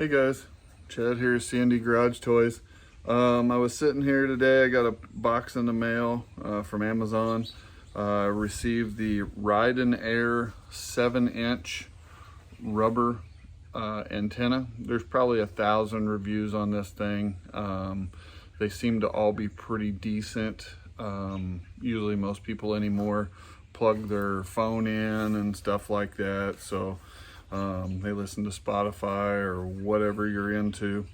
Hey guys, Chad here, C&D Garage Toys. I was sitting here today. I got a box in the mail from Amazon. I received the Rydonair 7-inch rubber antenna. There's probably 1,000 reviews on this thing. They seem to all be pretty decent. Usually most people anymore plug their phone in and stuff like that. So they listen to Spotify or whatever you're into.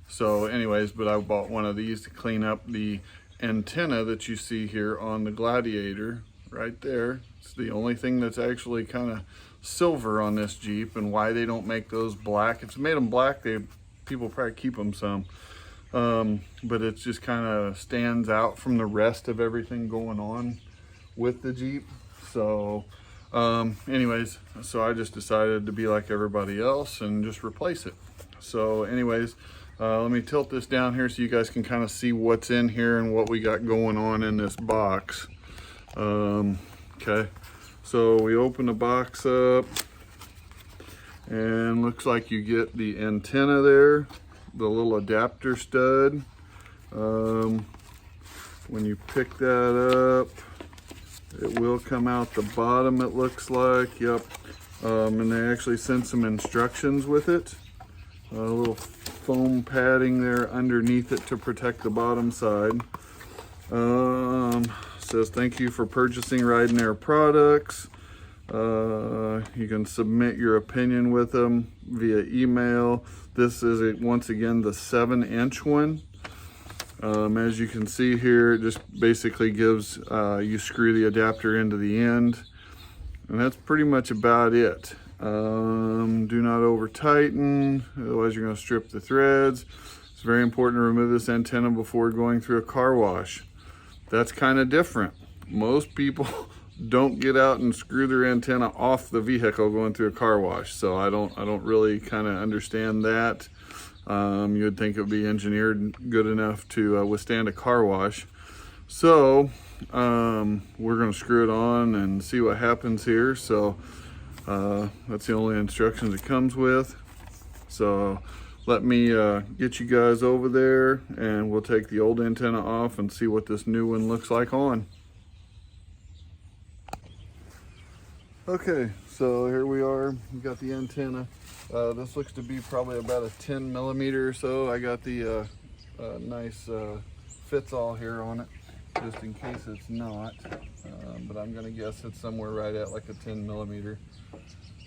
So anyways, but I bought one of these to clean up the antenna that you see here on the Gladiator right there. It's the only thing that's actually kind of silver on this Jeep, and why they don't make those black. If it's made them black, people probably keep them some. But it just kind of stands out from the rest of everything going on with the Jeep. So anyways, so I just decided to be like everybody else and just replace it. So anyways, let me tilt this down here so you guys can kind of see what's in here and what we got going on in this box. Okay, so we open the box up and looks like you get the antenna there, the little adapter stud. When you pick that up, it will come out the bottom, it looks like. Yep. And they actually sent some instructions with it. A little foam padding there underneath it to protect the bottom side. Says thank you for purchasing Rydonair products. You can submit your opinion with them via email. This is once again the 7-inch one. As you can see here, it just basically gives, you screw the adapter into the end, and that's pretty much about it. Do not over tighten, otherwise you're going to strip the threads. It's very important to remove this antenna before going through a car wash. That's kind of different. Most people don't get out and screw their antenna off the vehicle going through a car wash, so I don't really kind of understand that. You would think it would be engineered good enough to withstand a car wash. So we're going to screw it on and see what happens here. So that's the only instructions it comes with. So let me get you guys over there and we'll take the old antenna off and see what this new one looks like on. Okay, so here we are. We got the antenna. This looks to be probably about a 10 millimeter or so. I got the nice fits all here on it, just in case it's not. But I'm gonna guess it's somewhere right at like a 10 millimeter.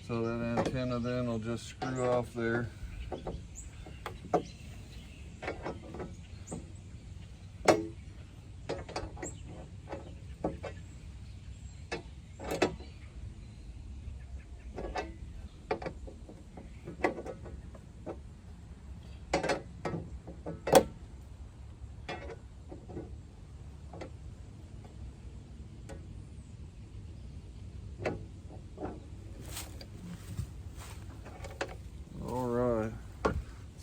So that antenna then will just screw off there.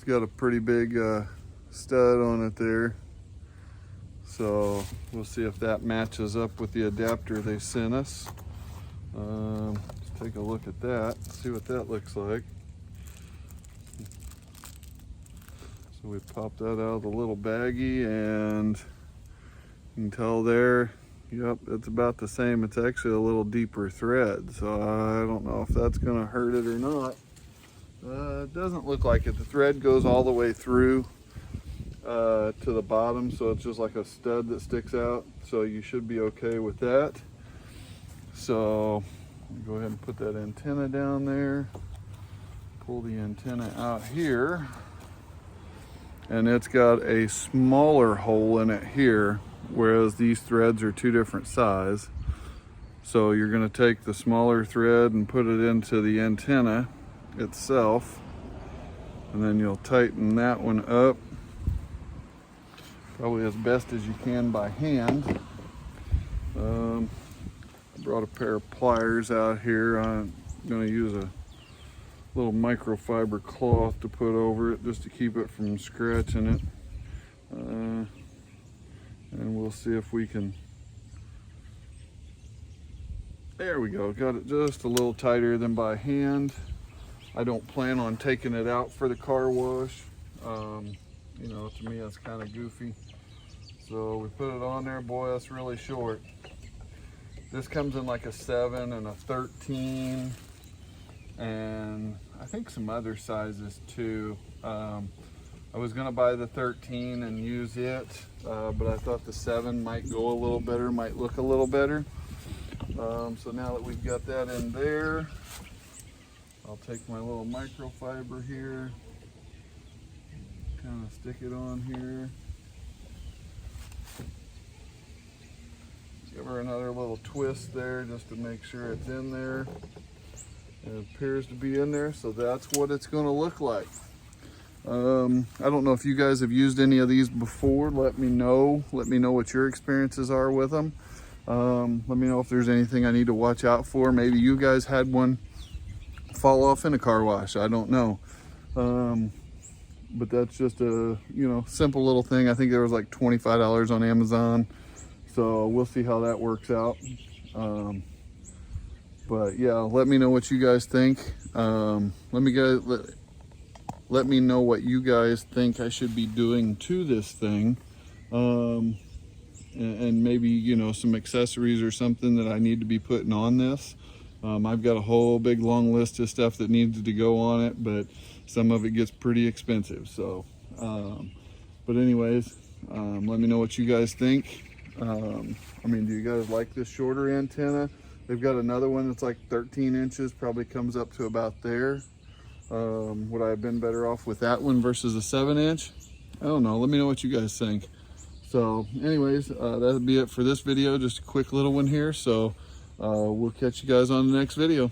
Got a pretty big stud on it there, so we'll see if that matches up with the adapter they sent us. Let's take a look at that, see what that looks like. So we pop that out of the little baggie, and you can tell there, yep, it's about the same. It's actually a little deeper thread, so I don't know if that's going to hurt it or not. It doesn't look like it. The thread goes all the way through to the bottom, so it's just like a stud that sticks out, so you should be okay with that. So go ahead and put that antenna down there, pull the antenna out here, and it's got a smaller hole in it here, whereas these threads are two different size. So you're going to take the smaller thread and put it into the antenna itself, and then you'll tighten that one up probably as best as you can by hand. I brought a pair of pliers out here. I'm going to use a little microfiber cloth to put over it just to keep it from scratching it, and we'll see if we can. There we go, got it just a little tighter than by hand. I don't plan on taking it out for the car wash. You know, to me that's kind of goofy. So we put it on there. Boy, that's really short. This comes in like a 7 and a 13, and I think some other sizes too. I was gonna buy the 13 and use it, but I thought the 7 might go a little better, might look a little better. So now that we've got that in there, I'll take my little microfiber here, kind of stick it on here. Give her another little twist there just to make sure it's in there. It appears to be in there, so that's what it's going to look like. I don't know if you guys have used any of these before. Let me know. Let me know what your experiences are with them. Let me know if there's anything I need to watch out for. Maybe you guys had one fall off in a car wash. I don't know. But that's just a, you know, simple little thing. I think there was like $25 on Amazon. So we'll see how that works out. But yeah, let me know what you guys think. Let me know what you guys think I should be doing to this thing. And maybe, you know, some accessories or something that I need to be putting on this. I've got a whole big long list of stuff that needs to go on it, but some of it gets pretty expensive. So, but anyways, let me know what you guys think. I mean, do you guys like this shorter antenna? They've got another one that's like 13 inches, probably comes up to about there. Would I have been better off with that one versus a 7-inch? I don't know. Let me know what you guys think. So anyways, that'll be it for this video. Just a quick little one here. So we'll catch you guys on the next video.